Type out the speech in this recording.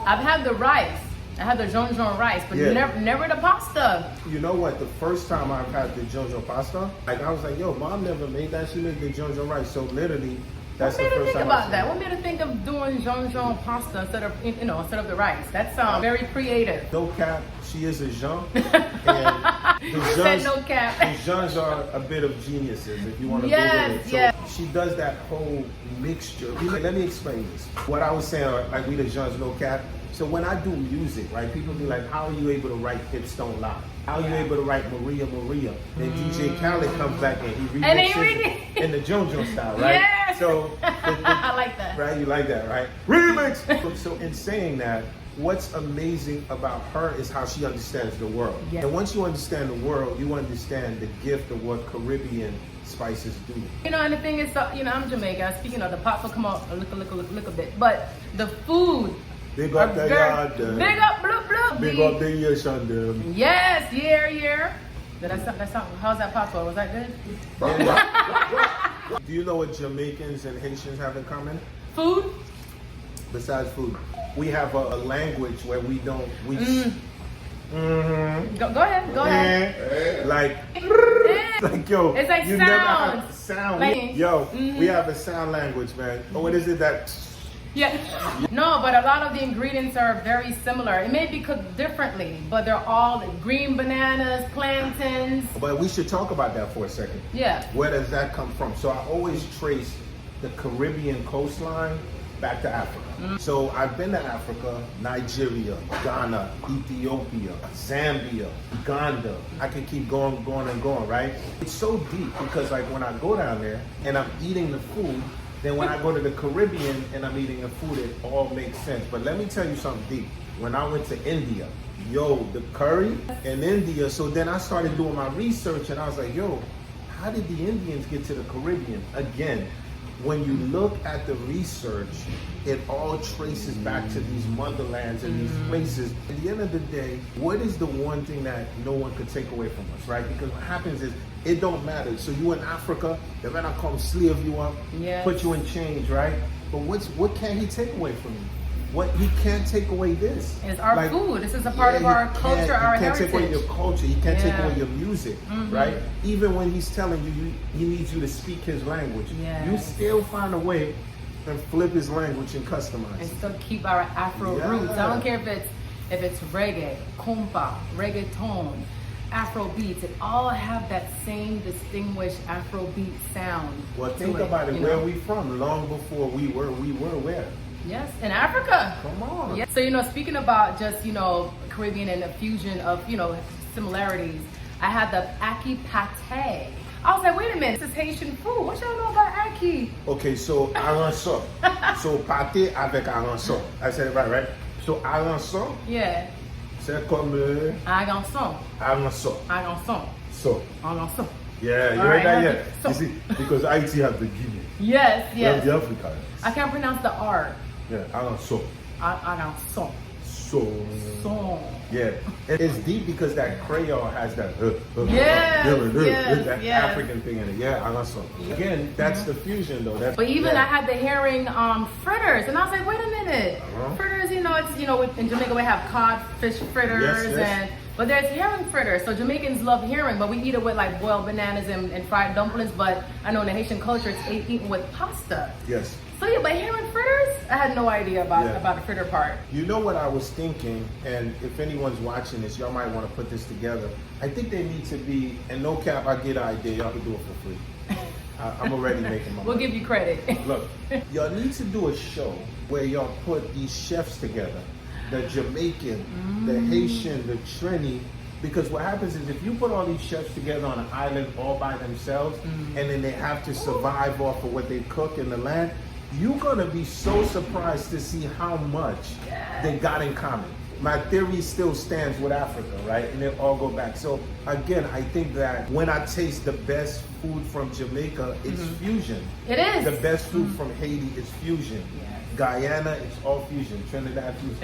I've had the rice. I had the Djon Djon Rice, but never the pasta. You know what? The first time I've had the Djon Djon pasta, like I was like, yo, mom never made that. She made the Djon Djon Rice. So literally, that's the first time. What made her think of doing Djon Djon pasta instead of the rice? That's very creative. No cap, she is a Jean. And You said no cap. The Jeans are a bit of geniuses, if you want to Yes, Google it. So she does that whole mixture. Let me explain this. What I was saying, like we the Jeans, no cap. So when I do music, right, people be like, how are you able to write Hips Don't Lie? How are you able to write Maria Maria? And DJ Khaled comes back and he remixes it in the Djon Djon style, right? Yes! So I like that. Right, you like that, right? Remix! So in saying that, what's amazing about her is how she understands the world. Yes. And once you understand the world, you understand the gift of what Caribbean spices do. And the thing is, I'm Jamaican. Speaking of, the pots will come out a little bit. But the food, big up the yard. Big up, bloop, bloop. Big up the years on them. Yes, yeah. How's that patois? Was that good? Do you know what Jamaicans and Haitians have in common? Food? Besides food. We have a language where we don't, Go ahead. Like yo, it's like you sound. never have sound. Like, we have a sound language, man. Or what is it that? Yeah. No, but a lot of the ingredients are very similar. It may be cooked differently, but they're all green bananas, plantains. But we should talk about that for a second. Yeah. Where does that come from? So I always trace the Caribbean coastline back to Africa. So I've been to Africa, Nigeria, Ghana, Ethiopia, Zambia, Uganda. I can keep going and going, right? It's so deep because like when I go down there and I'm eating the food, then when I go to the Caribbean and I'm eating the food, it all makes sense. But let me tell you something deep. When I went to India, the curry in India, so then I started doing my research and I was like, how did the Indians get to the Caribbean? Again, when you look at the research, it all traces back to these motherlands and these places. At the end of the day, what is the one thing that no one could take away from us, right? Because what happens is, it don't matter. So you in Africa, they're gonna come slave you up, put you in chains, right? But what can he take away from you? He can't take away this. It's our food. This is a part of our culture, our heritage. He can't take away your culture. He can't take away your music, right? Even when he's telling you, he needs you to speak his language. You still find a way and flip his language and customize. And still keep our Afro roots. I don't care if it's reggae, compa, reggaeton, Afro beats. It all have that same distinguished Afro beat sound. Well, think about it. Where we from? Long before we were where? Yes, in Africa. Come on. Yes. So, speaking about just, Caribbean and the fusion of, similarities, I had the ackee pate. I was like, wait a minute, this is Haitian food. What y'all know about ackee? Okay, so arançon. So pâté avec arançon. I said it right? So arançon. Yeah. C'est comme arançon. So. Arançon. Yeah, you heard that yet? So. You see, because Haiti have the Guinea. Yes. The Africans. I can't pronounce the R. Yeah, arançon. Arançon. So. Yeah, it's deep because that Creole has that African thing in it. Yeah, arançon. Again, that's the fusion though. But even I had the herring fritters, and I was like, wait a minute, fritters. It's in Jamaica we have codfish fritters but there's herring fritters. So Jamaicans love herring, but we eat it with like boiled bananas and fried dumplings. But I know in the Haitian culture, it's eaten with pasta. Yes. So but herring fritters, I had no idea about the fritter part. You know what I was thinking, and if anyone's watching this, y'all might want to put this together. I think they need to be, and no cap, I get an idea, y'all can do it for free. I'm already making my money. We'll give you credit. Look, y'all need to do a show where y'all put these chefs together. The Jamaican, the Haitian, the Trini, because what happens is if you put all these chefs together on an island all by themselves, and then they have to survive off of what they cook in the land, you're gonna be so surprised to see how much they got in common. My theory still stands with Africa, right? And they all go back. So again, I think that when I taste the best food from Jamaica, it's fusion. It is. The best food from Haiti is fusion. Guyana, it's all fusion. Trinidad, fusion.